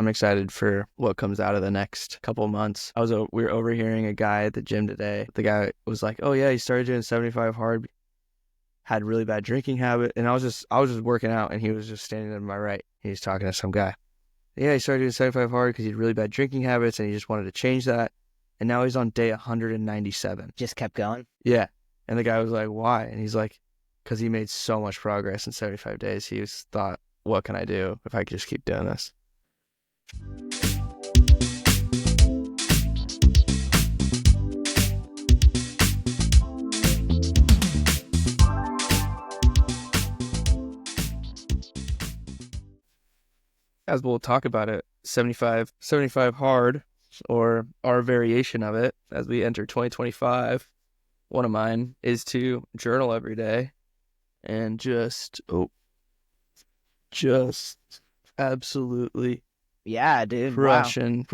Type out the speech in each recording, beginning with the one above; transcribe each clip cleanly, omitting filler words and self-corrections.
I'm excited for what comes out of the next couple of months. We were overhearing a guy at the gym today. The guy was like, "Oh yeah, he started doing 75 hard, had really bad drinking habit," and I was just working out, and he was just standing to my right. He's talking to some guy. Yeah, he started doing 75 hard because he had really bad drinking habits, and he just wanted to change that. And now he's on day 197. Just kept going. Yeah, and the guy was like, "Why?" And he's like, "Because he made so much progress in 75 days. He was thought, what can I do if I could just keep doing this?" As we'll talk about it, 75 hard, or our variation of it as we enter 2025. One of mine is to journal every day and just absolutely Yeah, dude. Wow. crushing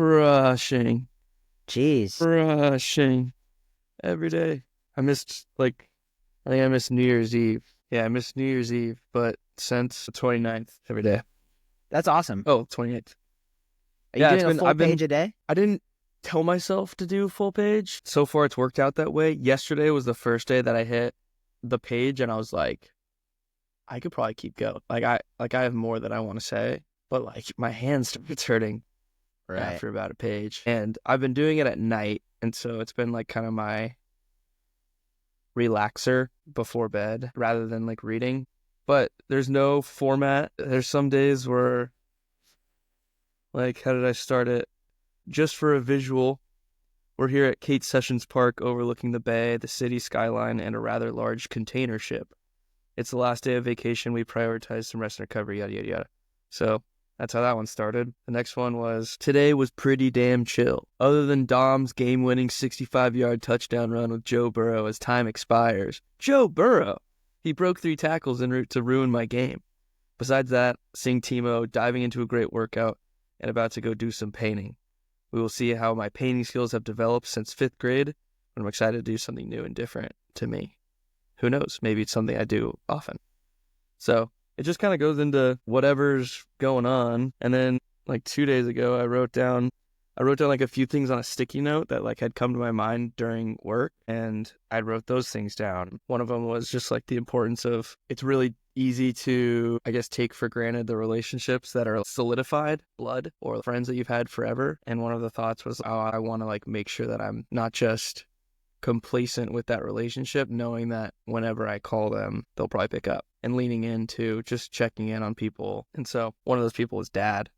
Jeez. every day. I think I missed New Year's Eve. Yeah, I missed New Year's Eve, but since the 29th, every day. That's awesome. Oh, 28th. Are you Yeah, doing a full page a day? I didn't tell myself to do full page. So far, it's worked out that way. Yesterday was the first day that I hit the page, and I was like, I could probably keep going. I have more that I want to say, but like my hand starts hurting after about a page. And I've been doing it at night, and so it's been like kind of my relaxer before bed rather than like reading. But there's no format. There's some days where, like, how did I start it? Just for a visual, we're here at Kate Sessions Park overlooking the bay, the city skyline, and a rather large container ship. It's the last day of vacation. We prioritize some rest and recovery, yada, yada, yada. So that's how that one started. The next one was, today was pretty damn chill. Other than Dom's game-winning 65-yard touchdown run with Joe Burrow as time expires. Joe Burrow! He broke 3 tackles en route to ruin my game. Besides that, seeing Timo diving into a great workout and about to go do some painting. We will see how my painting skills have developed since 5th grade, but I'm excited to do something new and different to me. Who knows? Maybe it's something I do often. So it just kind of goes into whatever's going on. And then like 2 days ago, I wrote down like a few things on a sticky note that like had come to my mind during work, and I wrote those things down. One of them was just like the importance of, it's really easy to, I guess, take for granted the relationships that are solidified, blood, or friends that you've had forever. And one of the thoughts was, oh, I want to like make sure that I'm not just complacent with that relationship, knowing that whenever I call them, they'll probably pick up, and leaning into just checking in on people. And so one of those people is dad,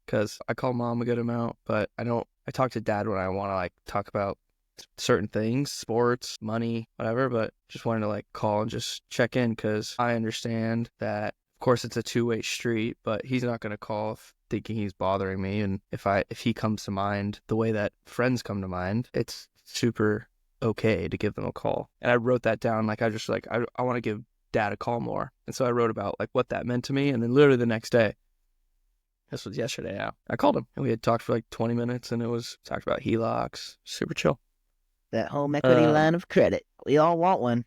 because I call mom a good amount, but I talk to dad when I want to like talk about certain things, sports, money, whatever, but just wanted to like call and just check in, because I understand that, of course, it's a two-way street, but he's not going to call thinking he's bothering me. And if he comes to mind the way that friends come to mind, it's super okay to give them a call. And I wrote that down. Like, I want to give dad a call more. And so I wrote about like what that meant to me. And then literally the next day, this was yesterday now, I called him and we had talked for like 20 minutes, and talked about HELOCs. Super chill. That home equity line of credit. We all want one.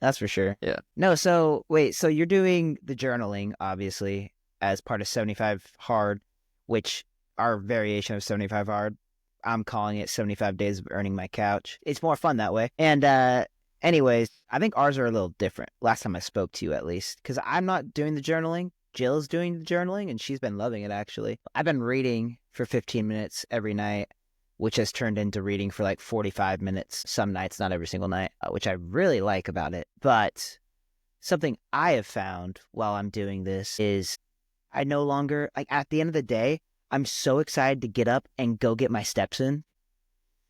That's for sure. Yeah. No, so wait, so you're doing the journaling, obviously, as part of 75 hard, which our variation of 75 hard, I'm calling it 75 days of earning my couch. It's more fun that way. And anyways, I think ours are a little different. Last time I spoke to you, at least, because I'm not doing the journaling. Jill's doing the journaling, and she's been loving it, actually. I've been reading for 15 minutes every night, which has turned into reading for like 45 minutes some nights, not every single night, which I really like about it. But something I have found while I'm doing this is I no longer, like, at the end of the day, I'm so excited to get up and go get my steps in.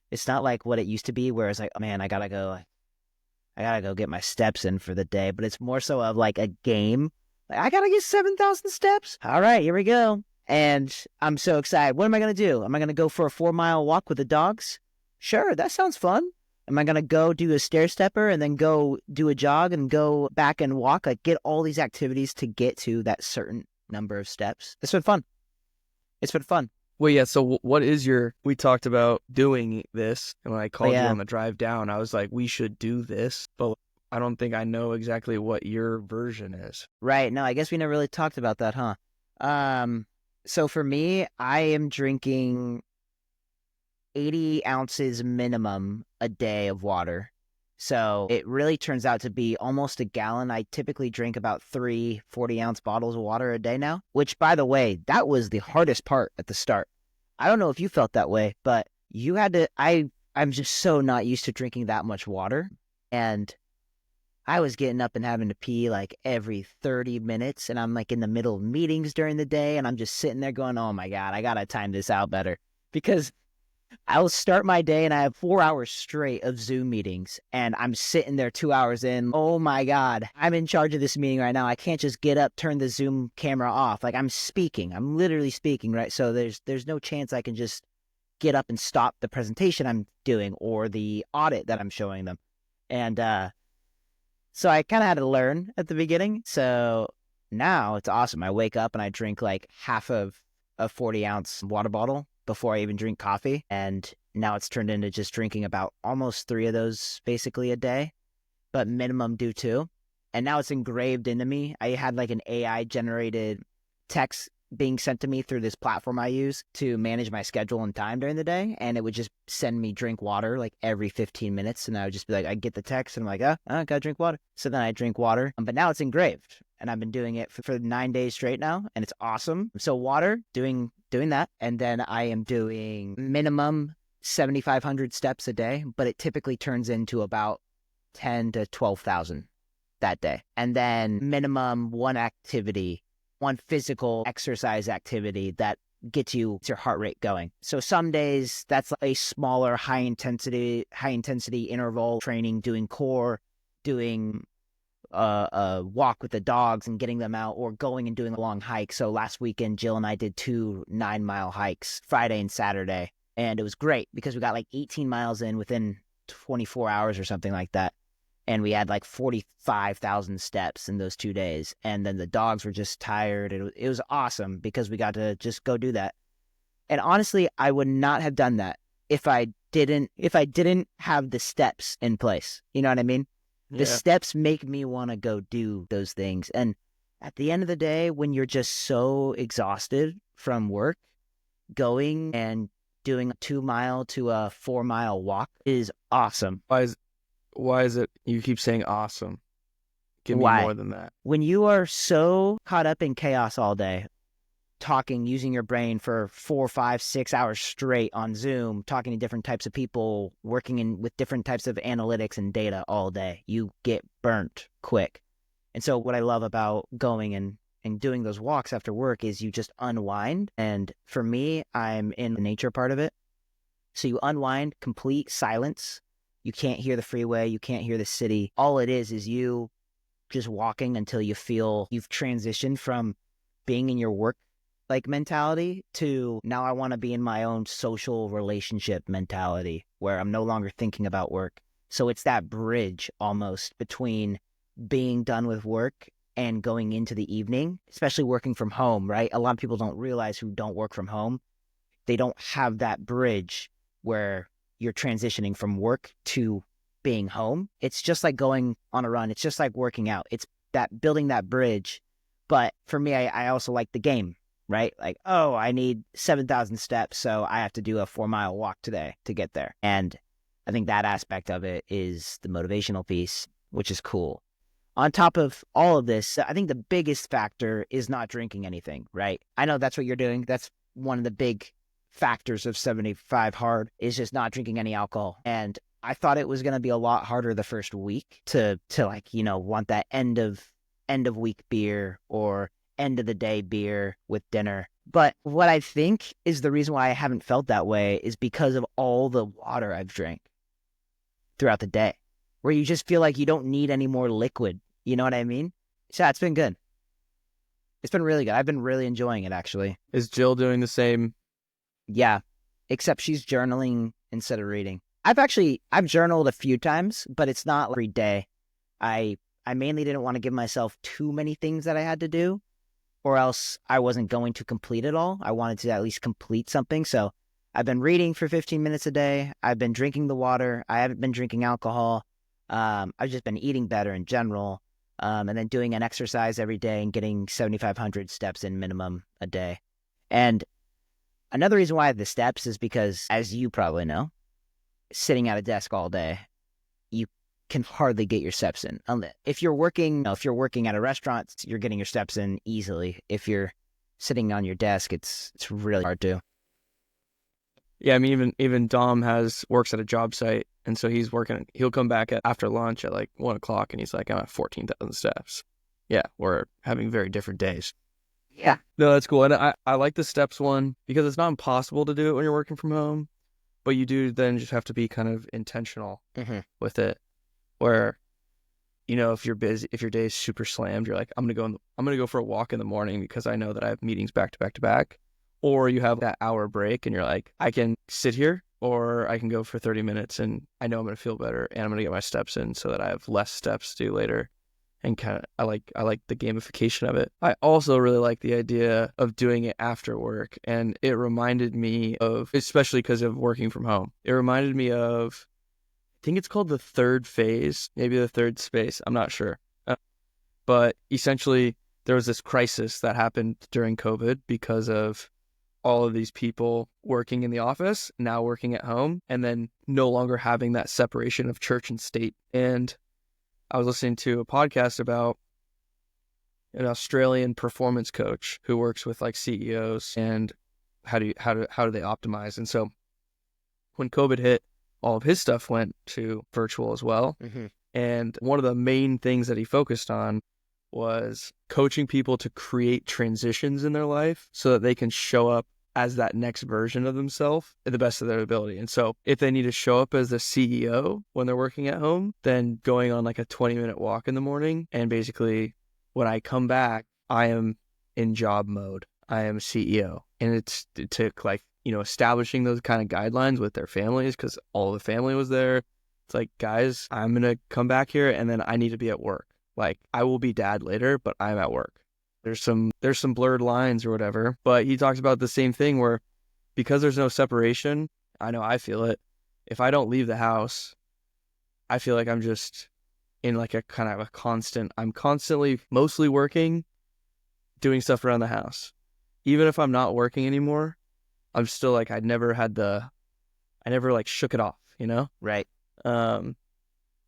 It's not like what it used to be where it's like, oh man, I gotta go get my steps in for the day. But it's more so of like a game. Like, I gotta get 7,000 steps. All right, here we go. And I'm so excited. What am I going to do? Am I going to go for a 4-mile walk with the dogs? Sure, that sounds fun. Am I going to go do a stair stepper and then go do a jog and go back and walk? Like, get all these activities to get to that certain number of steps. It's been fun. Well, yeah, so we talked about doing this, and when I called you on the drive down, I was like, we should do this, but I don't think I know exactly what your version is. Right, no, I guess we never really talked about that, huh? So for me, I am drinking 80 ounces minimum a day of water. So it really turns out to be almost a gallon. I typically drink about 3 40-ounce bottles of water a day now, which, by the way, that was the hardest part at the start. I don't know if you felt that way, but you had to, I'm just so not used to drinking that much water. And I was getting up and having to pee like every 30 minutes. And I'm like in the middle of meetings during the day. And I'm just sitting there going, oh my God, I got to time this out better because I'll start my day and I have 4 hours straight of Zoom meetings and I'm sitting there 2 hours in. Oh my God, I'm in charge of this meeting right now. I can't just get up, turn the Zoom camera off. Like I'm speaking, I'm literally speaking, right? So there's no chance I can just get up and stop the presentation I'm doing or the audit that I'm showing them. And so I kind of had to learn at the beginning. So now it's awesome. I wake up and I drink like half of a 40-ounce water bottle before I even drink coffee. And now it's turned into just drinking about almost 3 of those basically a day, but minimum do 2. And now it's engraved into me. I had like an AI generated text being sent to me through this platform I use to manage my schedule and time during the day. And it would just send me drink water like every 15 minutes. And I would just be like, I get the text and I'm like, I gotta drink water. So then I drink water. But now it's engraved and I've been doing it for 9 days straight now. And it's awesome. So water, doing that. And then I am doing minimum 7,500 steps a day, but it typically turns into about 10 to 12,000 that day. And then minimum one physical exercise activity that gets your heart rate going. So some days that's a smaller high intensity interval training, doing core, doing a walk with the dogs and getting them out, or going and doing a long hike. So last weekend, Jill and I did 2 9-mile hikes, Friday and Saturday. And it was great because we got like 18 miles in within 24 hours or something like that. And we had like 45,000 steps in those 2 days. And then the dogs were just tired. It was awesome because we got to just go do that. And honestly, I would not have done that if I didn't have the steps in place. You know what I mean? The Yeah. steps make me want to go do those things. And at the end of the day, when you're just so exhausted from work, going and doing a 2-mile to a 4-mile walk is awesome. Why is it you keep saying awesome? Give me Why? more than that. When you are so caught up in chaos all day, talking, using your brain for 4, 5, 6 hours straight on Zoom, talking to different types of people, working with different types of analytics and data all day, you get burnt quick. And so what I love about going and doing those walks after work is you just unwind. And for me, I'm in the nature part of it. So you unwind, complete silence. You can't hear the freeway. You can't hear the city. All it is you just walking until you feel you've transitioned from being in your work like mentality to now I want to be in my own social relationship mentality where I'm no longer thinking about work. So it's that bridge almost between being done with work and going into the evening, especially working from home, right? A lot of people don't realize who don't work from home. They don't have that bridge where you're transitioning from work to being home. It's just like going on a run. It's just like working out. It's that building that bridge. But for me, I also like the game, right? Like, oh, I need 7,000 steps, so I have to do a 4-mile walk today to get there. And I think that aspect of it is the motivational piece, which is cool. On top of all of this, I think the biggest factor is not drinking anything, right? I know that's what you're doing. That's one of the big factors of 75 hard is just not drinking any alcohol. And I thought it was going to be a lot harder the first week to like, want that end of week beer or end of the day beer with dinner. But what I think is the reason why I haven't felt that way is because of all the water I've drank throughout the day, where you just feel like you don't need any more liquid. You know what I mean? So yeah, it's been good. It's been really good. I've been really enjoying it, actually. Is Jill doing the same? Yeah, except she's journaling instead of reading. I've journaled a few times, but it's not every day. I mainly didn't want to give myself too many things that I had to do, or else I wasn't going to complete it all. I wanted to at least complete something. So I've been reading for 15 minutes a day. I've been drinking the water. I haven't been drinking alcohol. I've just been eating better in general. And then doing an exercise every day and getting 7,500 steps in minimum a day. And another reason why I have the steps is because, as you probably know, sitting at a desk all day, you can hardly get your steps in. If you're working at a restaurant, you're getting your steps in easily. If you're sitting on your desk, it's really hard to. Yeah, I mean, even Dom works at a job site, and so he'll come back after lunch at like 1 o'clock, and he's like, I'm at 14,000 steps. Yeah, we're having very different days. Yeah. No, that's cool. And I like the steps one because it's not impossible to do it when you're working from home, but you do then just have to be kind of intentional with it. Where, if you're busy, if your day is super slammed, you're like, I'm gonna go for a walk in the morning because I know that I have meetings back to back to back. Or you have that hour break and you're like, I can sit here or I can go for 30 minutes and I know I'm gonna feel better and I'm gonna get my steps in so that I have less steps to do later. And I like the gamification of it. I also really like the idea of doing it after work. And it reminded me of, especially because of working from home, it reminded me of, I think it's called the third phase, maybe the third space. I'm not sure. But essentially, there was this crisis that happened during COVID because of all of these people working in the office, now working at home, and then no longer having that separation of church and state. And I was listening to a podcast about an Australian performance coach who works with like CEOs and how do they optimize. And so when COVID hit, all of his stuff went to virtual as well. And one of the main things that he focused on was coaching people to create transitions in their life so that they can show up as that next version of themselves at the best of their ability. And so if they need to show up as the CEO when they're working at home, then going on like a 20-minute walk in the morning. And basically when I come back, I am in job mode. I am CEO. And it took like, establishing those kind of guidelines with their families because all the family was there. It's like, guys, I'm going to come back here and then I need to be at work. Like I will be dad later, but I'm at work. There's some blurred lines or whatever, but he talks about the same thing where because there's no separation, I know I feel it. If I don't leave the house, I feel like I'm just in like a kind of a constant, I'm constantly mostly working, doing stuff around the house. Even if I'm not working anymore, I'm still like, I never like shook it off, Right. And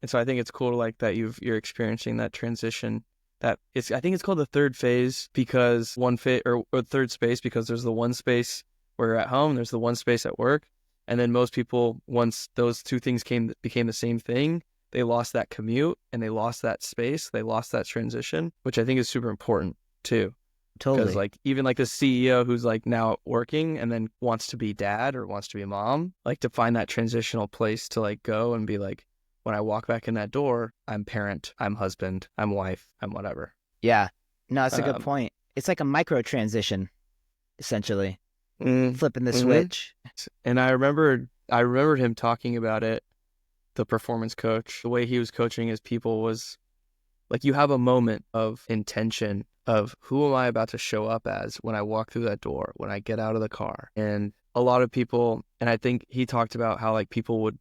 so I think it's cool like that you're experiencing that transition. I think it's called the third phase because or third space because there's the one space where you're at home, there's the one space at work, and then most people once those two things became the same thing, they lost that commute and they lost that space, they lost that transition, which I think is super important too. Totally. Because like even like the CEO who's like now working and then wants to be dad or wants to be a mom, like to find that transitional place to like go and be like, when I walk back in that door, I'm parent, I'm husband, I'm wife, I'm whatever. Yeah. No, that's a good point. It's like a micro transition, essentially. Flipping the switch. And I remembered him talking about it, the performance coach. The way he was coaching his people was like you have a moment of intention of who am I about to show up as when I walk through that door, when I get out of the car. And a lot of people, and I think he talked about how like people would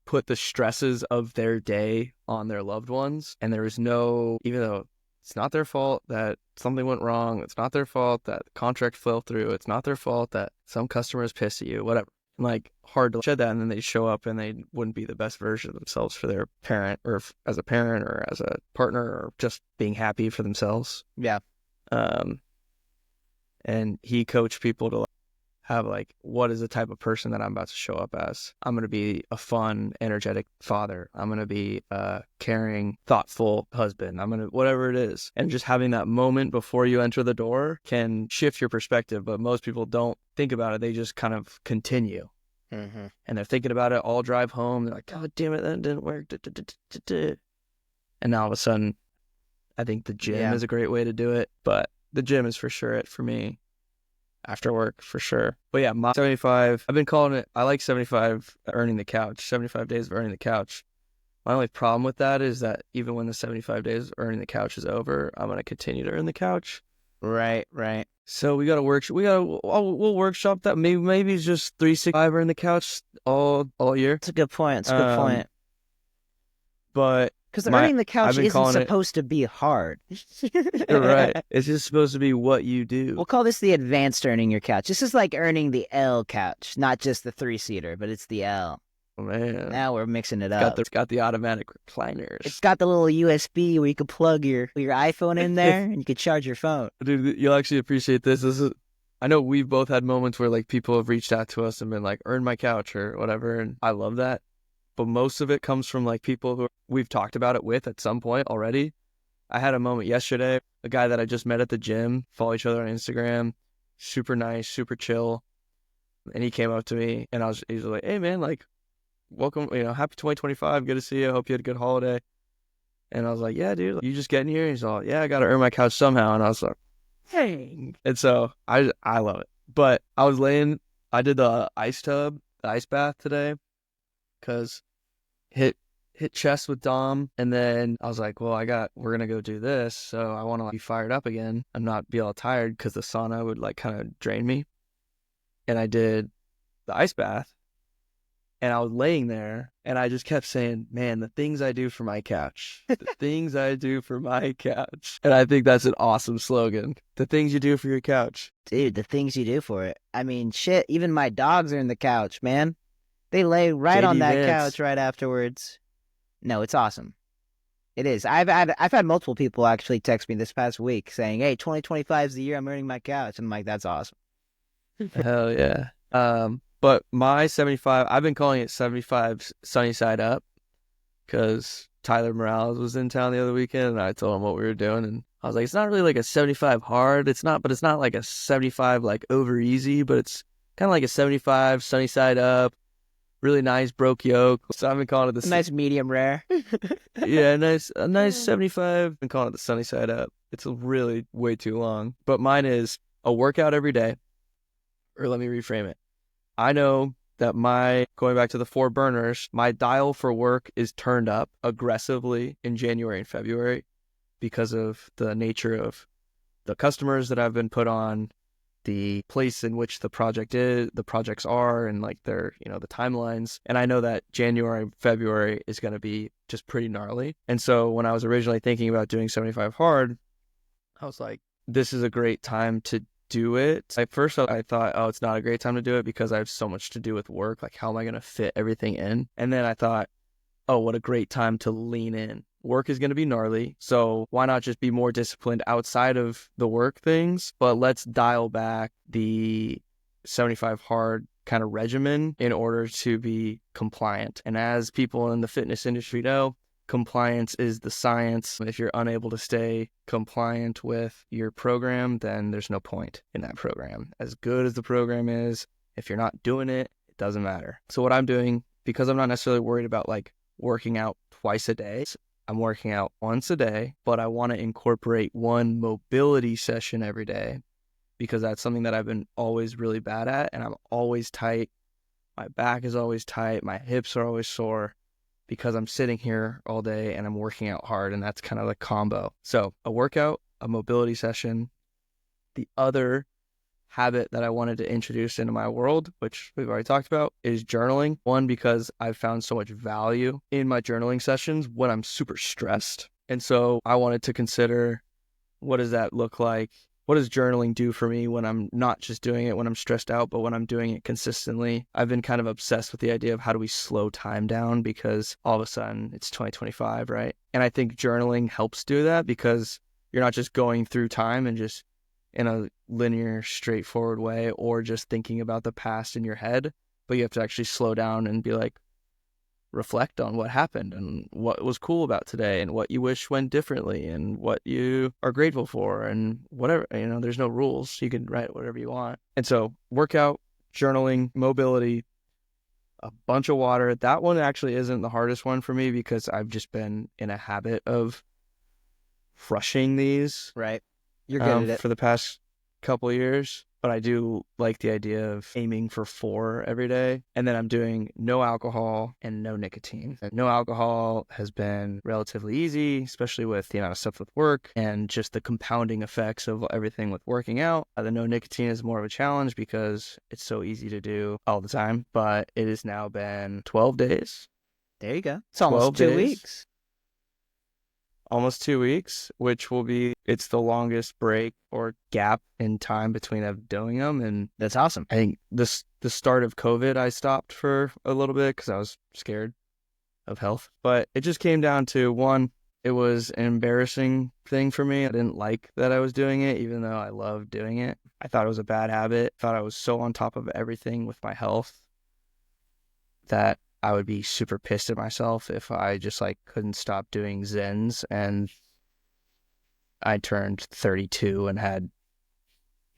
put the stresses of their day on their loved ones. And there is even though it's not their fault that something went wrong, it's not their fault that the contract fell through, it's not their fault that some customers pissed at you, whatever. And like hard to shed that. And then they show up and they wouldn't be the best version of themselves for their parent or as a parent or as a partner or just being happy for themselves. Yeah. And he coached people to have like, what is the type of person that I'm about to show up as? I'm going to be a fun, energetic father. I'm going to be a caring, thoughtful husband. I'm going to, whatever it is. And just having that moment before you enter the door can shift your perspective. But most people don't think about it. They just kind of continue. And they're thinking about it all drive home. They're like, God damn it, that didn't work. And now all of a sudden, I think the gym is a great way to do it. But the gym is for sure it for me. After work, for sure. But yeah, my 75, I've been calling it, I like 75 earning the couch, 75 days of earning the couch. My only problem with that is that even when the 75 days of earning the couch is over, I'm going to continue to earn the couch. Right. So we'll workshop that. Maybe it's just 365 earn the couch all year. That's a good point. But Because the My earning the I've couch been isn't calling it. supposed to be hard. You're right. It's just supposed to be what you do. We'll call this the advanced earning your couch. This is like earning the L couch, not just the 3-seater, but it's the L. Oh, man, Now we're mixing it up. it's got the automatic It's recliners. got the little USB where you can plug your iPhone in there and you can charge your phone. Dude, you'll actually appreciate this. I know we've both had moments where like people have reached out to us and been like, earn my couch or whatever. And I love that. But most of it comes from like people who we've talked about it with at some point already. I had a moment yesterday, a guy that I just met at the gym, follow each other on Instagram, super nice, super chill. And he came up to me and he was like, hey man, like, welcome, happy 2025. Good to see you. Hope you had a good holiday. And I was like, yeah, dude, you just getting here? He's all, yeah, I got to earn my couch somehow. And I was like, dang. And so I love it. But I did the the ice bath today because hit chest with Dom. And then I was like, well, we're going to go do this. So I want to be fired up again and not be all tired because the sauna would like kind of drain me. And I did the ice bath. And I was laying there and I just kept saying, man, the things I do for my couch, the things I do for my couch. And I think that's an awesome slogan. The things you do for your couch. Dude, the things you do for it. I mean, shit, even my dogs are in the couch, man. They lay right on JD that Vance. couch right afterwards. No, it's awesome. It is. I've had multiple people actually text me this past week saying, hey, 2025 is the year I'm earning my couch. And I'm like, that's awesome. Hell yeah. But my 75, I've been calling it 75 sunny side up because Tyler Morales was in town the other weekend and I told him what we were doing. And I was like, it's not really like a 75 hard. But it's not like a 75 like over easy, but it's kind of like a 75 sunny side up, really nice broke yoke. So I've been calling it A nice medium rare. yeah, a nice 75. I've been calling it the sunny side up. It's really way too long. But mine is a workout every day. Or let me reframe it. I know that going back to the 4 burners, my dial for work is turned up aggressively in January and February because of the nature of the customers that I've been put on, the place in which the projects are, and like their, the timelines. And I know that January and February is going to be just pretty gnarly. And so when I was originally thinking about doing 75 hard, I was like, this is a great time to do it. At first, I thought, oh, it's not a great time to do it because I have so much to do with work. Like, how am I going to fit everything in? And then I thought, oh, what a great time to lean in. Work is going to be gnarly. So why not just be more disciplined outside of the work things? But let's dial back the 75 hard kind of regimen in order to be compliant. And as people in the fitness industry know, compliance is the science. If you're unable to stay compliant with your program, then there's no point in that program. As good as the program is, if you're not doing it, it doesn't matter. So what I'm doing, because I'm not necessarily worried about like working out twice a day, I'm working out once a day, but I want to incorporate one mobility session every day because that's something that I've been always really bad at, and I'm always tight. My back is always tight. My hips are always sore because I'm sitting here all day and I'm working out hard, and that's kind of the combo. So a workout, a mobility session. The other habit that I wanted to introduce into my world, which we've already talked about, is journaling. One, because I've found so much value in my journaling sessions when I'm super stressed. And so I wanted to consider, what does that look like? What does journaling do for me when I'm not just doing it when I'm stressed out, but when I'm doing it consistently? I've been kind of obsessed with the idea of how do we slow time down because all of a sudden it's 2025, right? And I think journaling helps do that because you're not just going through time and just in a linear, straightforward way or just thinking about the past in your head, but you have to actually slow down and be like, reflect on what happened and what was cool about today and what you wish went differently and what you are grateful for and whatever. There's no rules. You can write whatever you want. And so workout, journaling, mobility, a bunch of water. That one actually isn't the hardest one for me because I've just been in a habit of rushing these. Right. You're good at it. For the past couple of years. But I do like the idea of aiming for 4 every day. And then I'm doing no alcohol and no nicotine. No alcohol has been relatively easy, especially with the amount of stuff with work and just the compounding effects of everything with working out. The no nicotine is more of a challenge because it's so easy to do all the time. But it has now been 12 days. There you go. It's 12 almost 2 days. weeks. almost 2 weeks, which will be, it's the longest break or gap in time between of doing them. And That's awesome. I think the start of COVID, I stopped for a little bit because I was scared of health. But it just came down to one, it was an embarrassing thing for me. I didn't like that I was doing it, even though I loved doing it. I thought it was a bad habit. Thought I was so on top of everything with my health that I would be super pissed at myself if I just like couldn't stop doing Zens. And I turned 32 and had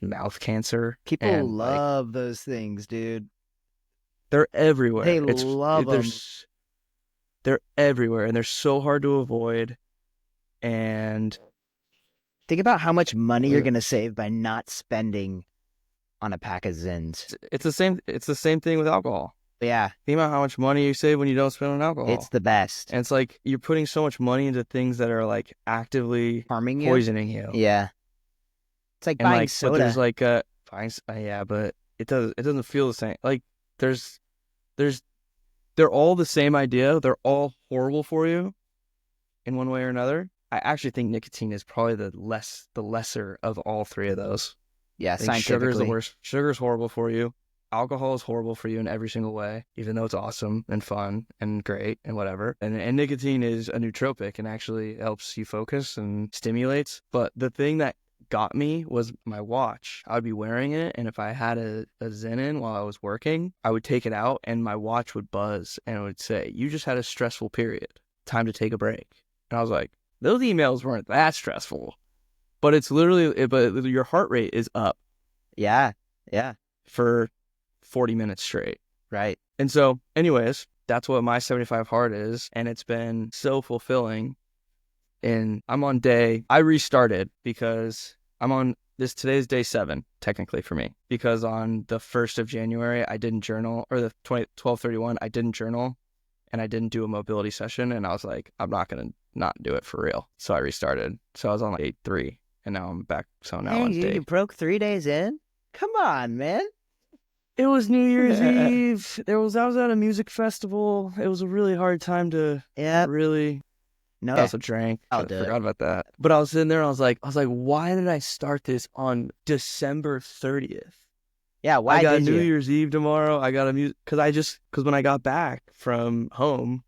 mouth cancer. People And like, love those things, dude. they're everywhere. They love them. They're everywhere, and they're so hard to avoid. And Think about how much money you're going to save by not spending on a pack of Zins. it's the same. It's the same thing with alcohol. Yeah, Think about how much money you save when you don't spend on alcohol. it's the best. And it's like you're putting so much money into things that are like actively Harming you? poisoning you. Yeah. It's like And buying like, soda. but there's like yeah, but it doesn't feel the same. Like there's they're all the same idea. They're all horrible for you in one way or another. I actually think nicotine is probably the lesser of all three of those. Yeah, I think sugar is the scientifically. worst. Sugar is horrible for you. Alcohol is horrible for you in every single way, even though it's awesome and fun and great and whatever. And nicotine is a nootropic and actually helps you focus and stimulates. But the thing that got me was my watch. I would be wearing it, and if I had a Zen in while I was working, I would take it out and my watch would buzz and it would say, "You just had a stressful period. Time to take a break." And I was like, those emails weren't that stressful. But it's literally, but your heart rate is up Yeah, yeah, for 40 minutes straight. right. And so, anyways, that's what my 75 hard is. And it's been so fulfilling. And I restarted because today's day 7, technically for me, because on the 1st of January, I didn't journal, or the 12/31, I didn't journal and I didn't do a mobility session. And I was like, I'm not going to not do it for real. So I restarted. So I was on like day 3 and now I'm back. So now Hey, on you broke 3 days in? Come on, man. It was New Year's Eve. I was at a music festival. It was a really hard time to Yeah. really. No. I also drank. I'll I do forgot about that. But I was sitting there. I was like, why did I start this on December 30th? Yeah, why I got did New you? Year's Eve tomorrow. I got a music because when I got back from home,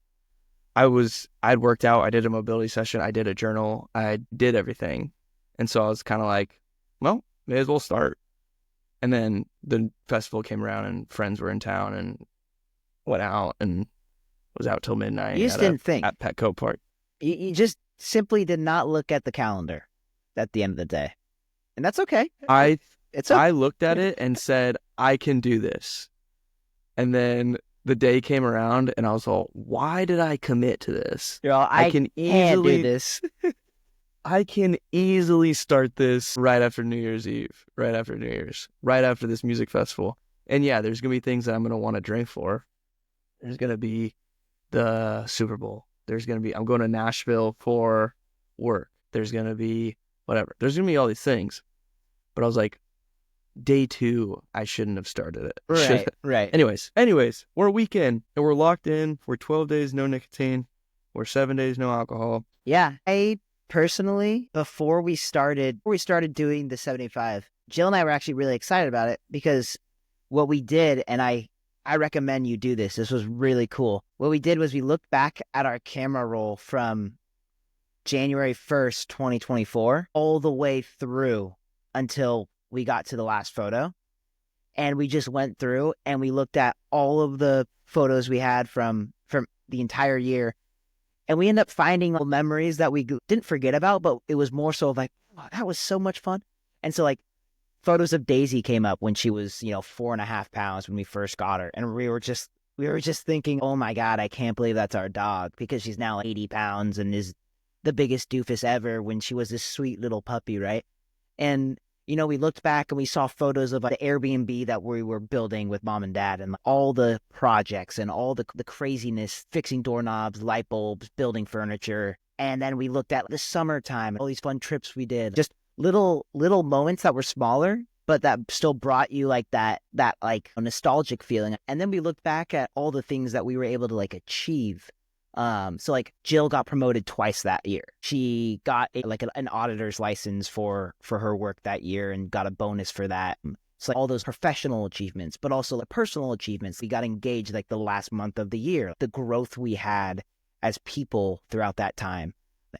I'd worked out. I did a mobility session. I did a journal. I did everything, and so I was kind of like, well, may as well start. And then the festival came around and friends were in town and went out and was out till midnight. You just didn't think. At Petco Park. You just simply did not look at the calendar at the end of the day. And that's okay. It's okay. I looked at it and said, I can do this. And then the day came around and I was all, why did I commit to this? You're all, I can easily do this. I can easily start this right after New Year's Eve, right after New Year's, right after this music festival. And yeah, there's going to be things that I'm going to want to drink for. There's going to be the Super Bowl. I'm going to Nashville for work. There's going to be whatever. There's going to be all these things. But I was like, day 2, I shouldn't have started it. Right. Anyways, we're a week in and we're locked in. We're 12 days, no nicotine. We're 7 days, no alcohol. Yeah. I personally, before we started doing the 75, Jill and I were actually really excited about it because what we did, and I recommend you do this. This was really cool. What we did was we looked back at our camera roll from January 1st, 2024, all the way through until we got to the last photo. And we just went through and we looked at all of the photos we had from the entire year. And we ended up finding little memories that we didn't forget about, but it was more so like, oh, that was so much fun. And so like photos of Daisy came up when she was, 4.5 pounds when we first got her. And we were just thinking, oh my God, I can't believe that's our dog because she's now 80 pounds and is the biggest doofus ever when she was this sweet little puppy, right? And, we looked back and we saw photos of the Airbnb that we were building with mom and dad and all the projects and all the craziness, fixing doorknobs, light bulbs, building furniture. And then we looked at the summertime, all these fun trips we did, just little moments that were smaller, but that still brought you like that like a nostalgic feeling. And then we looked back at all the things that we were able to like achieve So like Jill got promoted twice that year. She got an auditor's license for her work that year and got a bonus for that. So like all those professional achievements, but also the personal achievements. We got engaged like the last month of the year, the growth we had as people throughout that time.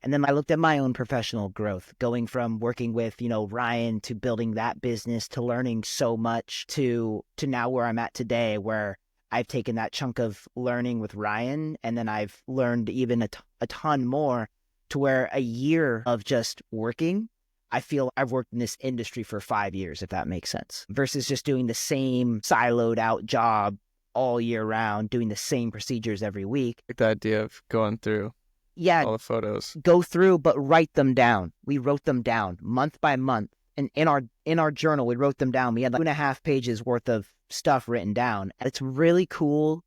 And then I looked at my own professional growth, going from working with, Ryan to building that business to learning so much to now where I'm at today, where I've taken that chunk of learning with Ryan and then I've learned even a ton more to where a year of just working, I feel I've worked in this industry for 5 years, if that makes sense, versus just doing the same siloed out job all year round, doing the same procedures every week. Like the idea of going through Yeah, all the photos. go through, but write them down. We wrote them down month by month. And in our journal, we wrote them down. We had like 2.5 pages worth of stuff written down. It's really cool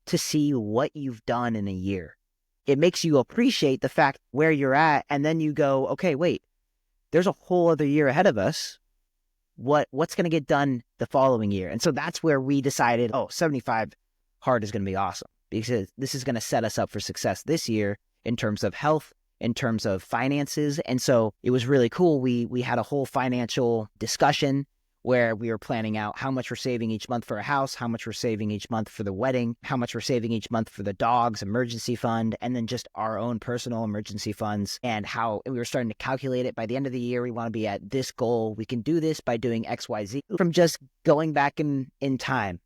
to see what you've done in a year. It makes you appreciate the fact where you're at, and then you go, okay, wait, there's a whole other year ahead of us. What's going to get done the following year? And so that's where we decided, 75 hard is going to be awesome, because this is going to set us up for success this year in terms of health, in terms of finances. And so it was really cool. We had a whole financial discussion where we were planning out how much we're saving each month for a house, how much we're saving each month for the wedding, how much we're saving each month for the dog's emergency fund, and then just our own personal emergency funds, and how we were starting to calculate it. By the end of the year, we want to be at this goal. We can do this by doing X, Y, Z. From just going back in time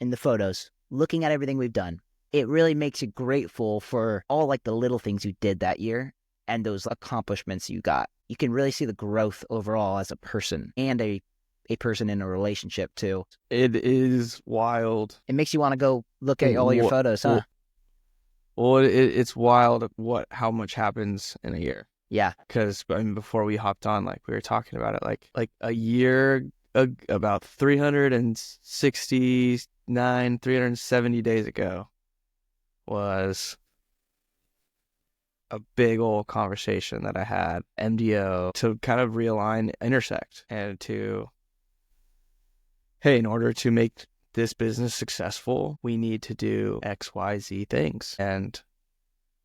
in the photos, looking at everything we've done, it really makes you grateful for all like the little things you did that year and those accomplishments you got. You can really see the growth overall as a person and a person in a relationship too. It is wild. It makes you want to go look at all your photos, huh? Well, it's wild how much happens in a year. Yeah. Because before we hopped on, like we were talking about it, like a year, about 370 days ago was a big old conversation that I had MDO to kind of realign, intersect, and to, hey, in order to make this business successful, we need to do X, Y, Z things, and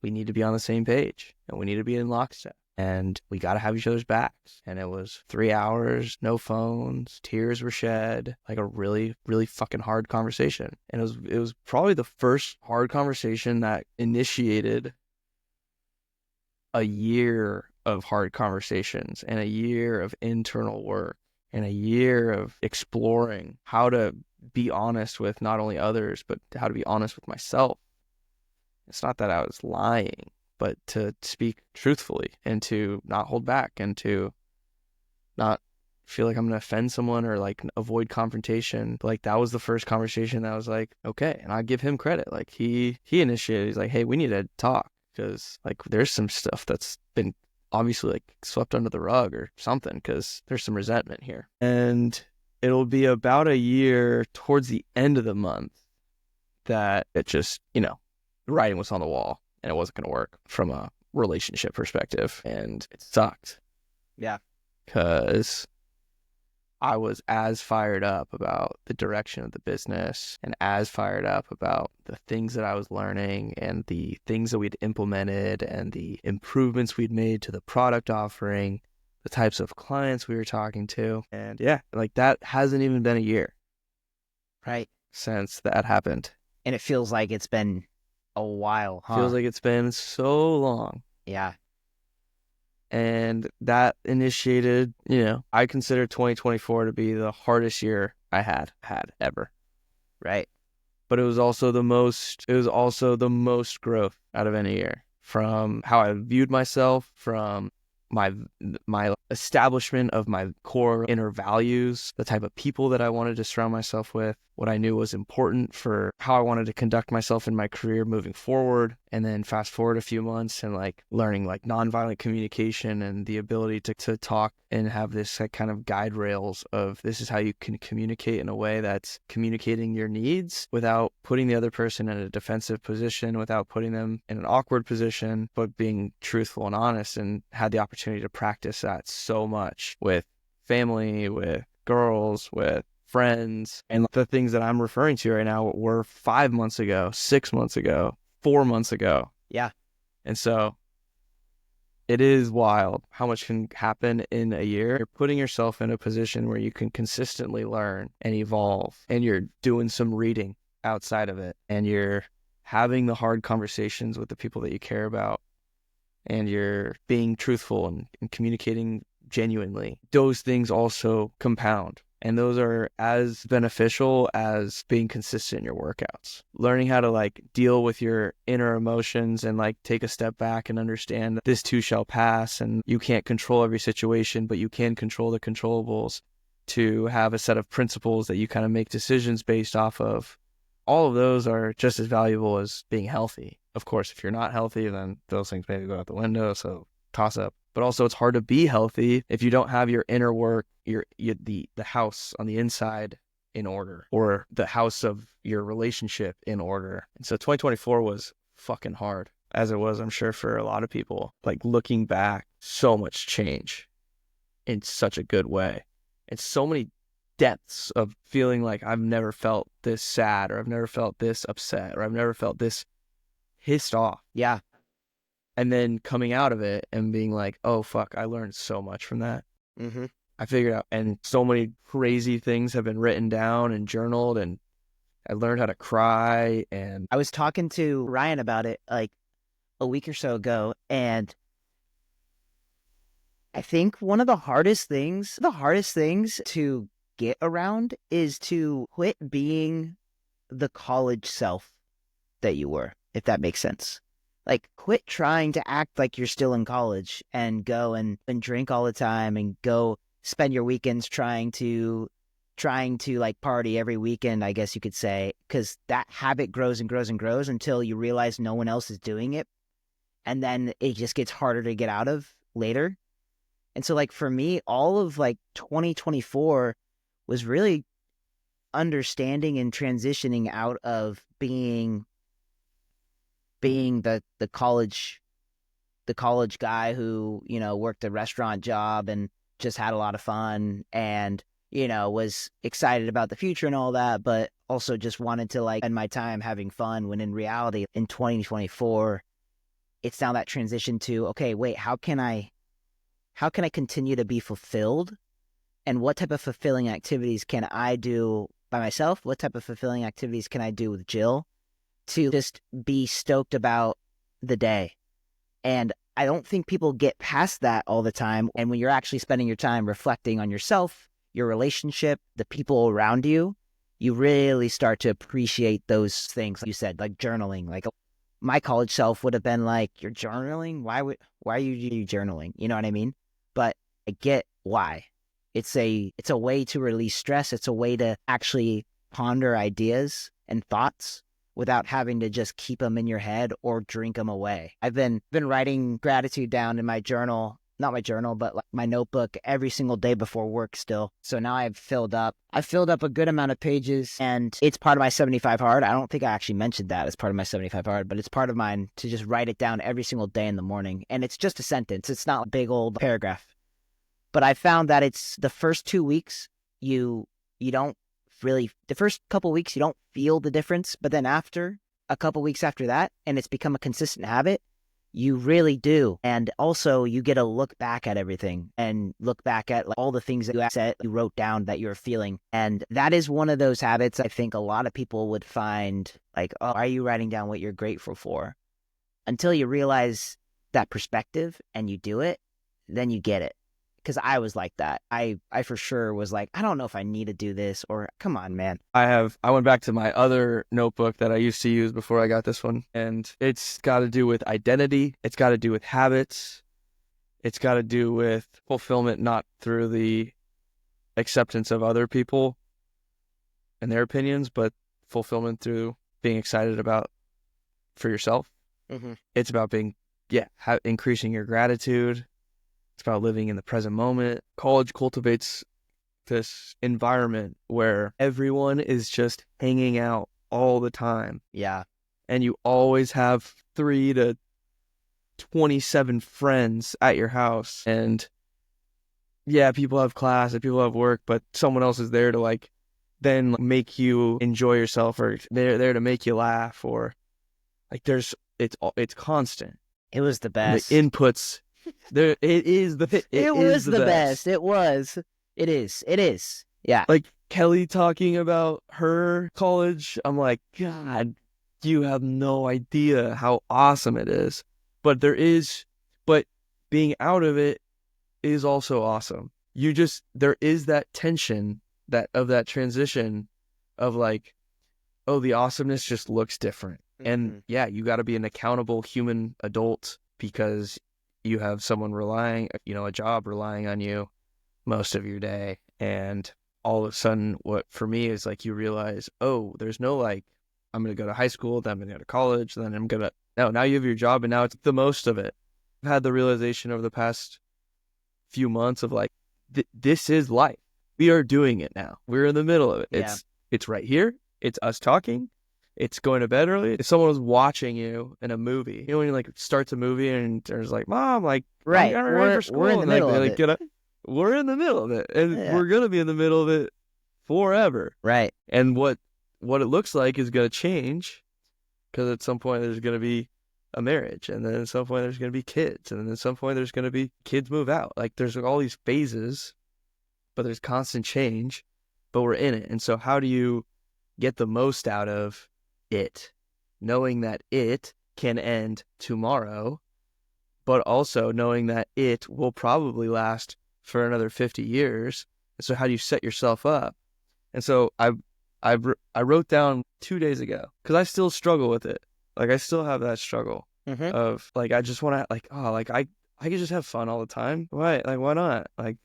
we need to be on the same page, and we need to be in lockstep, and we got to have each other's backs. And it was 3 hours, no phones, tears were shed, like a really, really fucking hard conversation. And it was probably the first hard conversation that initiated a year of hard conversations and a year of internal work and a year of exploring how to be honest with not only others, but how to be honest with myself. It's not that I was lying, but to speak truthfully and to not hold back and to not feel like I'm going to offend someone or like avoid confrontation. Like that was the first conversation that I was like, okay. And I give him credit. Like he initiated, he's like, hey, we need to talk, because like there's some stuff that's been obviously like swept under the rug or something, because there's some resentment here. And it'll be about a year towards the end of the month that it just, the writing was on the wall and it wasn't going to work from a relationship perspective. And it sucked. Yeah. Because I was as fired up about the direction of the business and as fired up about the things that I was learning and the things that we'd implemented and the improvements we'd made to the product offering, the types of clients we were talking to. And yeah, like that hasn't even been a year. Right. Since that happened. And it feels like it's been a while, huh? Feels like it's been so long. Yeah. And that initiated, I consider 2024 to be the hardest year I had ever. Right. But it was also the most growth out of any year, from how I viewed myself, from my establishment of my core inner values, the type of people that I wanted to surround myself with, what I knew was important for how I wanted to conduct myself in my career moving forward. And then fast forward a few months and like learning like nonviolent communication and the ability to talk and have this like kind of guide rails of this is how you can communicate in a way that's communicating your needs without putting the other person in a defensive position, without putting them in an awkward position, but being truthful and honest. And had the opportunity to practice that so much with family, with girls, with friends. And the things that I'm referring to right now were 5 months ago, 6 months ago, 4 months ago. Yeah. And so it is wild how much can happen in a year. You're putting yourself in a position where you can consistently learn and evolve, and you're doing some reading outside of it, and you're having the hard conversations with the people that you care about, and you're being truthful and communicating genuinely. Those things also compound. And those are as beneficial as being consistent in your workouts. Learning how to like deal with your inner emotions and like take a step back and understand that this too shall pass, and you can't control every situation, but you can control the controllables. To have a set of principles that you kind of make decisions based off of. All of those are just as valuable as being healthy. Of course, if you're not healthy, then those things maybe go out the window. So toss up. But also, it's hard to be healthy if you don't have your inner work, the house on the inside in order, or the house of your relationship in order. And so 2024 was fucking hard, as it was, I'm sure, for a lot of people. Like looking back, so much change in such a good way. And so many depths of feeling like I've never felt this sad, or I've never felt this upset, or I've never felt this pissed off. Yeah. And then coming out of it and being like, oh, fuck, I learned so much from that. Mm-hmm. I figured out, and so many crazy things have been written down and journaled, and I learned how to cry. And I was talking to Ryan about it like a week or so ago, and I think one of the hardest things to get around is to quit being the college self that you were, if that makes sense. Like, quit trying to act like you're still in college and go and drink all the time and go spend your weekends trying to like party every weekend, I guess you could say, because that habit grows and grows and grows until you realize no one else is doing it. And then it just gets harder to get out of later. And so, like, for me, all of like 2024 was really understanding and transitioning out of being the college guy who, you know, worked a restaurant job and just had a lot of fun and, you know, was excited about the future and all that, but also just wanted to like spend my time having fun, when in reality in 2024 it's now that transition to, okay, wait, how can I continue to be fulfilled, and what type of fulfilling activities can I do by myself? What type of fulfilling activities can I do with Jill to just be stoked about the day? And I don't think people get past that all the time. And when you're actually spending your time reflecting on yourself, your relationship, the people around you, you really start to appreciate those things. Like you said, like journaling. Like my college self would have been like, "You're journaling? Why are you journaling?" You know what I mean? But I get why. It's a way to release stress. It's a way to actually ponder ideas and thoughts without having to just keep them in your head or drink them away. I've been writing gratitude down in my journal, not my journal, but like my notebook every single day before work still. So now I've filled up a good amount of pages, and it's part of my 75 hard. I don't think I actually mentioned that as part of my 75 hard, but it's part of mine to just write it down every single day in the morning. And it's just a sentence. It's not a big old paragraph. But I found that it's the first 2 weeks, you don't really, the first couple weeks, you don't feel the difference. But then after a couple weeks after that, and it's become a consistent habit, you really do. And also you get to look back at everything and look back at like all the things that you said, you wrote down that you're feeling. And that is one of those habits I think a lot of people would find like, oh, why are you writing down what you're grateful for? Until you realize that perspective and you do it, then you get it. Because I was like that. I for sure was like, I don't know if I need to do this, or come on, man. I went back to my other notebook that I used to use before I got this one, and it's got to do with identity. It's got to do with habits. It's got to do with fulfillment, not through the acceptance of other people and their opinions, but fulfillment through being excited about for yourself. Mm-hmm. It's about increasing your gratitude. It's about living in the present moment. College cultivates this environment where everyone is just hanging out all the time. Yeah. And you always have 3 to 27 friends at your house. And yeah, people have class and people have work, but someone else is there to like then make you enjoy yourself, or they're there to make you laugh, or Like it's constant. It was the And the best. inputs there it It is was the the best. best. It was. It is. It is. Yeah. Like Kelly talking about her college, I'm like, God, you have no idea how awesome it is. But but being out of it is also awesome. There is that tension that transition of like, oh, the awesomeness just looks different. And Mm-hmm. yeah, you got to be an accountable human adult because you have someone a job relying on you most of your day. And all of a sudden, what for me is like you realize, oh, there's no like, I'm going to go to high school, then I'm going to go to college, then no, now you have your job and now it's the most of it. I've had the realization over the past few months of like, this is life. We are doing it now. We're in the middle of it. Yeah. It's right here. It's us talking. It's going to bed early. If someone was watching you in a movie, when you like starts a movie and there's like, Mom, like I'm Right. getting ready for We're in school, the and like middle they of like it. get up. We're in the middle of it, and Yeah. we're gonna be in the middle of it forever. Right. And what it looks like is gonna change because at some point there's gonna be a marriage, and then at some point there's gonna be kids, and then at some point there's gonna be kids move out. Like there's like all these phases, but there's constant change, but we're in it. And so how do you get the most out of it, knowing that it can end tomorrow, but also knowing that it will probably last for another 50 years. And so how do you set yourself up? And so I wrote down 2 days ago because I still struggle with it. Like I still have that struggle Mm-hmm. of like, I just want to like, oh, like I could just have fun all the time. Why? Like, why not? Like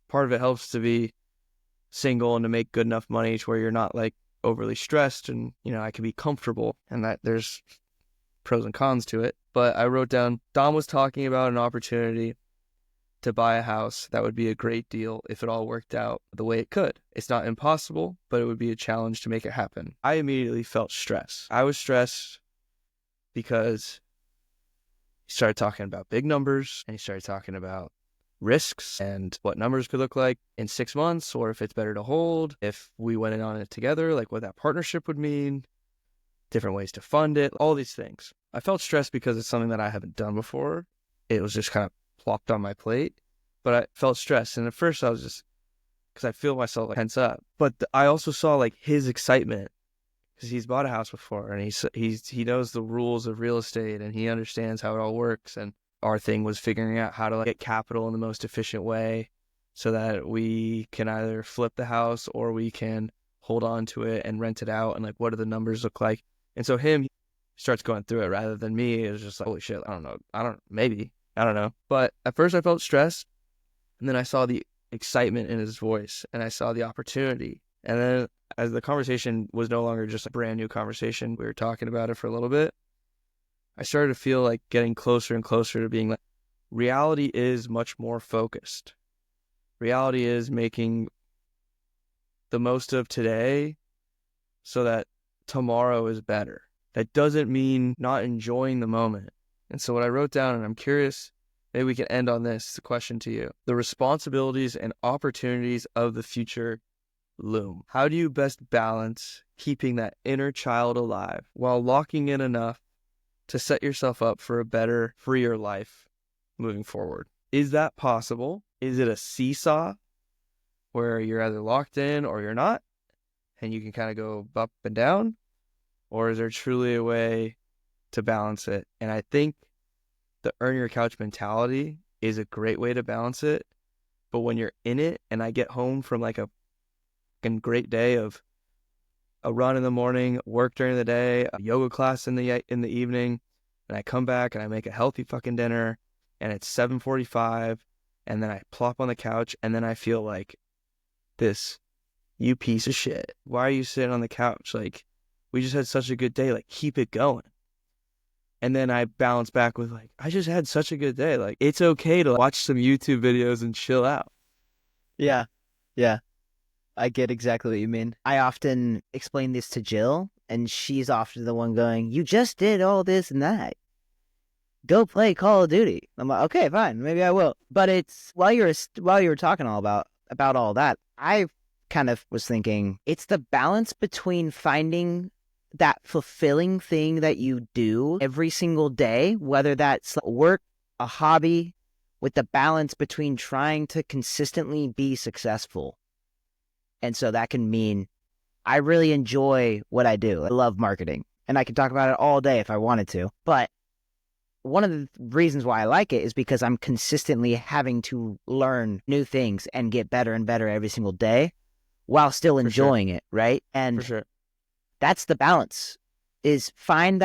part of it helps to be single and to make good enough money to where you're not like overly stressed, and I can be comfortable, and that there's pros and cons to it. But I wrote down, Dom was talking about an opportunity to buy a house that would be a great deal if it all worked out the way it could. It's not impossible, but it would be a challenge to make it happen. I immediately felt stress. I was stressed because he started talking about big numbers, and he started talking about risks and what numbers could look like in 6 months, or if it's better to hold, if we went in on it together, like what that partnership would mean, different ways to fund it, all these things. I felt stressed because it's something that I haven't done before. It was just kind of plopped on my plate, but I felt stressed. And at first I was just, because I feel myself like tense up. But I also saw like his excitement because he's bought a house before, and he knows the rules of real estate, and he understands how it all works. And our thing was figuring out how to like get capital in the most efficient way so that we can either flip the house or we can hold on to it and rent it out, and like what do the numbers look like. And so he starts going through it rather than me. It was just like, holy shit, I don't know. I don't know. But at first I felt stressed, and then I saw the excitement in his voice, and I saw the opportunity. And then as the conversation was no longer just a brand new conversation, we were talking about it for a little bit, I started to feel like getting closer and closer to being like, reality is much more focused. Reality is making the most of today so that tomorrow is better. That doesn't mean not enjoying the moment. And so what I wrote down, and I'm curious, maybe we can end on this, the question to you. The responsibilities and opportunities of the future loom. How do you best balance keeping that inner child alive while locking in enough to set yourself up for a better, freer life moving forward? Is that possible? Is it a seesaw where you're either locked in or you're not, and you can kind of go up and down? Or is there truly a way to balance it? And I think the earn your couch mentality is a great way to balance it. But when you're in it, and I get home from like a great day of a run in the morning, work during the day, a yoga class in the evening, and I come back and I make a healthy fucking dinner, and it's 7:45, and then I plop on the couch, and then I feel like this, you piece of shit. Why are you sitting on the couch? Like, we just had such a good day. Like, keep it going. And then I bounce back with like, I just had such a good day. Like, it's okay to watch some YouTube videos and chill out. Yeah. Yeah. I get exactly what you mean. I often explain this to Jill, and she's often the one going, "You just did all this and that. Go play Call of Duty." I'm like, "Okay, fine, maybe I will." But it's while you were talking all about all that, I kind of was thinking it's the balance between finding that fulfilling thing that you do every single day, whether that's work, a hobby, with the balance between trying to consistently be successful. And so that can mean I really enjoy what I do. I love marketing, and I could talk about it all day if I wanted to. But one of the reasons why I like it is because I'm consistently having to learn new things and get better and better every single day while still For sure. enjoying it, right? For And sure. that's the balance, is find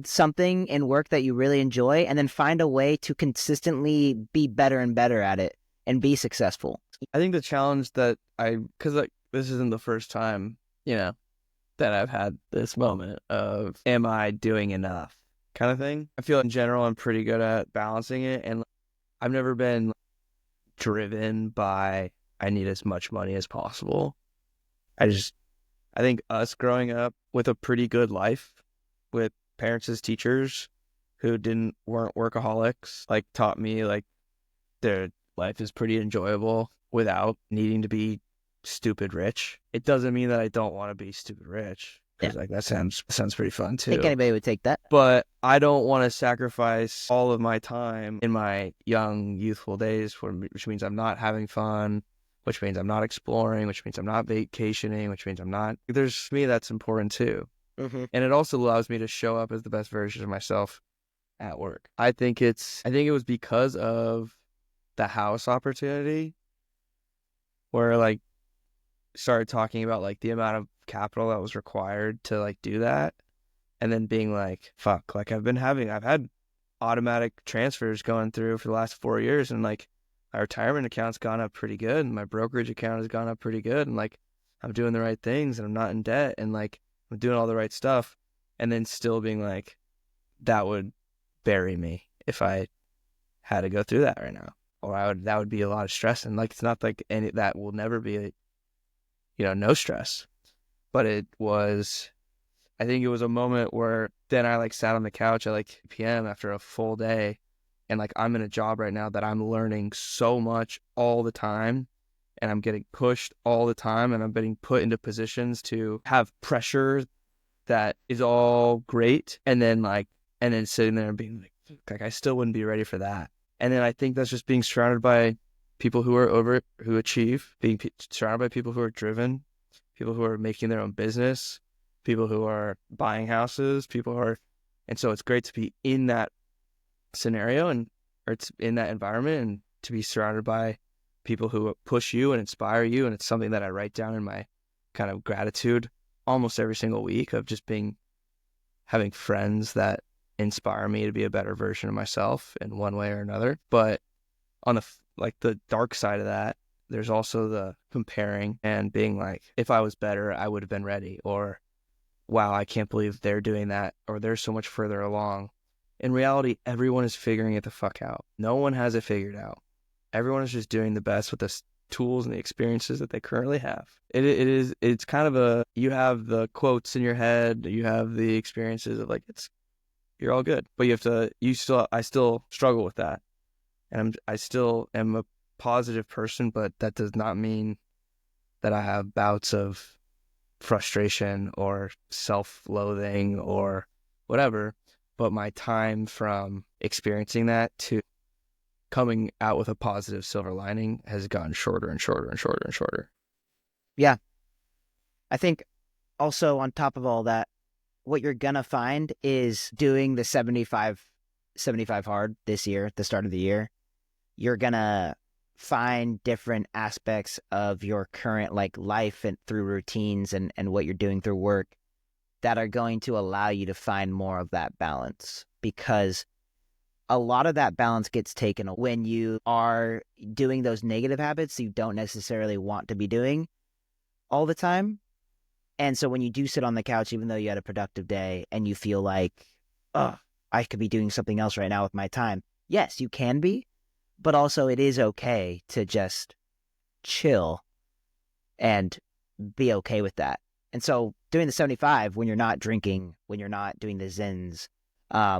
something in work that you really enjoy, and then find a way to consistently be better and better at it and be successful. I think the challenge that because like this isn't the first time, that I've had this moment of, am I doing enough kind of thing. I feel in general I'm pretty good at balancing it. And I've never been driven by, I need as much money as possible. I think us growing up with a pretty good life with parents as teachers who weren't workaholics, like taught me like their life is pretty enjoyable without needing to be stupid rich. It doesn't mean that I don't want to be stupid rich, Yeah. because like that sounds pretty fun I think too. anybody would take that. But I don't want to sacrifice all of my time in my young, youthful days, which means I'm not having fun, which means I'm not exploring, which means I'm not vacationing, which means I'm not. There's, to me, that's important too. Mm-hmm. And it also allows me to show up as the best version of myself at work. I think it was because of the house opportunity where like started talking about like the amount of capital that was required to like do that. And then being like, fuck, like I've had automatic transfers going through for the last 4 years, and like my retirement account's gone up pretty good, and my brokerage account has gone up pretty good, and like I'm doing the right things, and I'm not in debt, and like I'm doing all the right stuff, and then still being like, that would bury me if I had to go through that right now, or that would be a lot of stress, and like it's not like any that will never be, no stress, but I think it was a moment where then I like sat on the couch at like 2 p.m. after a full day, and like I'm in a job right now that I'm learning so much all the time, and I'm getting pushed all the time, and I'm getting put into positions to have pressure that is all great, and then sitting there and being like I still wouldn't be ready for that. And then I think that's just being surrounded by people who achieve, being surrounded by people who are driven, people who are making their own business, people who are buying houses, and so it's great to be in that scenario, or it's in that environment, and to be surrounded by people who push you and inspire you. And it's something that I write down in my kind of gratitude almost every single week, of just having friends that inspire me to be a better version of myself in one way or another. But on the dark side of that, there's also the comparing and being like, if I was better, I would have been ready, or wow, I can't believe they're doing that, or they're so much further along. In reality, everyone is figuring it the fuck out. No one has it figured out. Everyone is just doing the best with the tools and the experiences that they currently have. It's kind of you have the quotes in your head, you have the experiences of like, you're all good, but I still struggle with that. And I still am a positive person, but that does not mean that I have bouts of frustration or self-loathing or whatever. But my time from experiencing that to coming out with a positive silver lining has gotten shorter and shorter and shorter and shorter. Yeah. I think also on top of all that, what you're going to find is doing the 75 hard this year, at the start of the year, you're going to find different aspects of your current like life and through routines and what you're doing through work that are going to allow you to find more of that balance, because a lot of that balance gets taken when you are doing those negative habits you don't necessarily want to be doing all the time. And so when you do sit on the couch, even though you had a productive day and you feel like, oh, I could be doing something else right now with my time. Yes, you can be, but also it is okay to just chill and be okay with that. And so doing the 75, when you're not drinking, when you're not doing the Zens,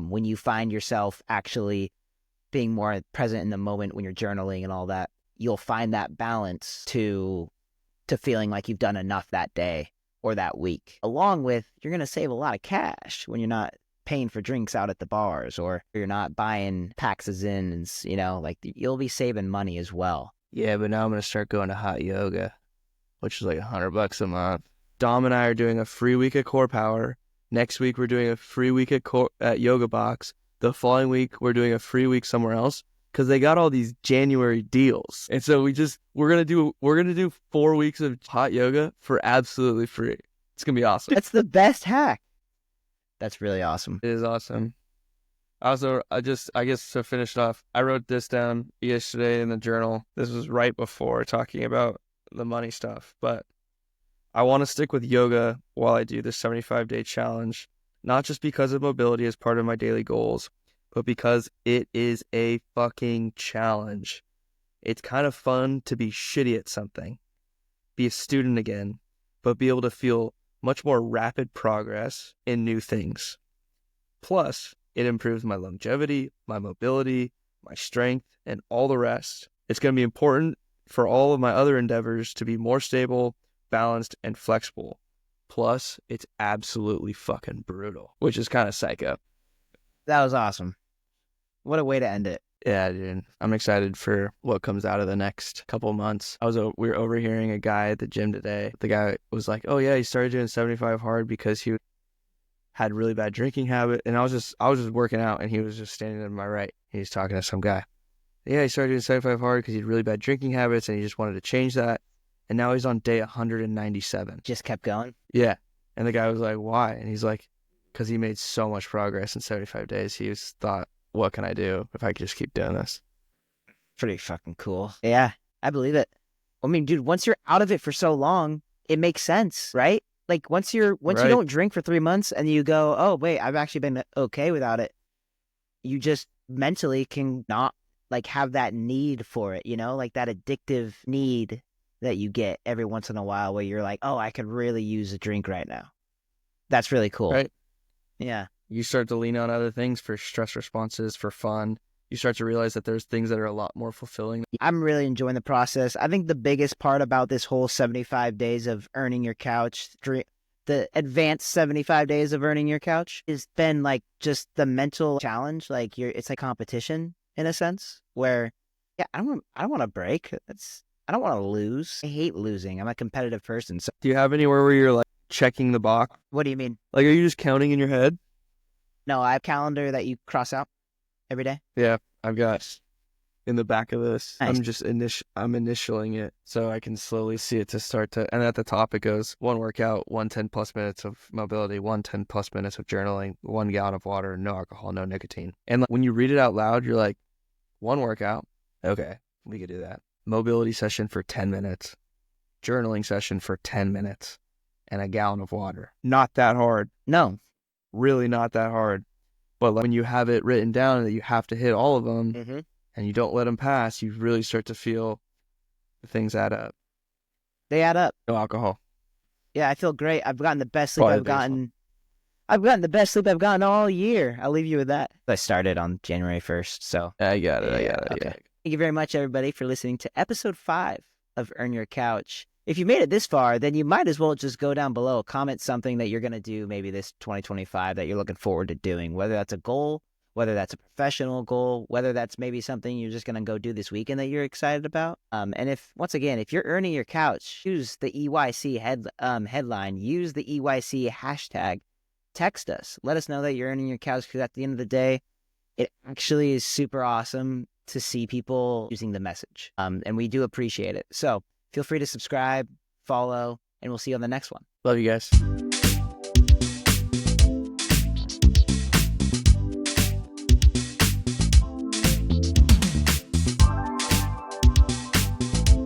when you find yourself actually being more present in the moment when you're journaling and all that, you'll find that balance to feeling like you've done enough that day, or that week. Along with, you're going to save a lot of cash when you're not paying for drinks out at the bars, or you're not buying packs of Zins, like you'll be saving money as well. Yeah, but now I'm going to start going to hot yoga, which is like $100 a month. Dom and I are doing a free week at Core Power. Next week, we're doing a free week at Yoga Box. The following week, we're doing a free week somewhere else because they got all these January deals. And so we're gonna do 4 weeks of hot yoga for absolutely free. It's gonna be awesome. That's the best hack. That's really awesome. It is awesome. Also, I guess to finish it off, I wrote this down yesterday in the journal. This was right before talking about the money stuff, but I want to stick with yoga while I do the 75-day challenge, not just because of mobility as part of my daily goals, but because it is a fucking challenge. It's kind of fun to be shitty at something, be a student again, but be able to feel much more rapid progress in new things. Plus, it improves my longevity, my mobility, my strength, and all the rest. It's going to be important for all of my other endeavors to be more stable, balanced, and flexible. Plus, it's absolutely fucking brutal, which is kind of psycho. That was awesome. What a way to end it. Yeah, dude. I'm excited for what comes out of the next couple months. We were overhearing a guy at the gym today. The guy was like, "Oh yeah, he started doing 75 hard because he had really bad drinking habit." And I was just working out, and he was just standing to my right. He's talking to some guy. Yeah, he started doing 75 hard because he had really bad drinking habits, and he just wanted to change that. And now he's on day 197. Just kept going? Yeah. And the guy was like, "Why?" And he's like, "Because he made so much progress in 75 days. He thought, what can I do if I could just keep doing this?" Pretty fucking cool. Yeah, I believe it. I mean, dude, once you're out of it for so long, it makes sense, right? Like once you don't drink for 3 months and you go, "Oh, wait, I've actually been okay without it." You just mentally can not like have that need for it, like that addictive need that you get every once in a while where you're like, "Oh, I could really use a drink right now." That's really cool. Right. Yeah. You start to lean on other things for stress responses, for fun. You start to realize that there's things that are a lot more fulfilling. I'm really enjoying the process. I think the biggest part about this whole 75 days of earning your couch, the advanced 75 days of earning your couch, has been like just the mental challenge. Like it's like competition in a sense where, yeah, I don't want to break. I don't want to lose. I hate losing. I'm a competitive person. So do you have anywhere where you're like checking the box? What do you mean? Like, are you just counting in your head? No, I have a calendar that you cross out every day. Yeah, I've got in the back of this. Nice. I'm initialing it so I can slowly see it to start to, and at the top it goes 1 workout, 1 10+ minutes of mobility, 1 10+ minutes of journaling, 1 gallon of water, no alcohol, no nicotine. And like, when you read it out loud, you're like, 1 workout, okay, we could do that. Mobility session for 10 minutes, journaling session for 10 minutes, and a gallon of water. Not that hard. No. Really not that hard. But like when you have it written down that you have to hit all of them, Mm-hmm. and you don't let them pass, you really start to feel the things add up. They add up. No alcohol. Yeah, I feel great. I've gotten the best sleep Probably I've gotten. I've gotten the best sleep I've gotten all year. I'll leave you with that. I started on January 1st, so. I got it. Okay. Yeah. Thank you very much, everybody, for listening to episode 5 of Earn Your Couch. If you made it this far, then you might as well just go down below, comment something that you're going to do maybe this 2025 that you're looking forward to doing, whether that's a goal, whether that's a professional goal, whether that's maybe something you're just going to go do this weekend that you're excited about. And if you're earning your couch, use the EYC headline, use the EYC hashtag, text us, let us know that you're earning your couch, because at the end of the day, it actually is super awesome to see people using the message. And we do appreciate it. So feel free to subscribe, follow, and we'll see you on the next one. Love you guys.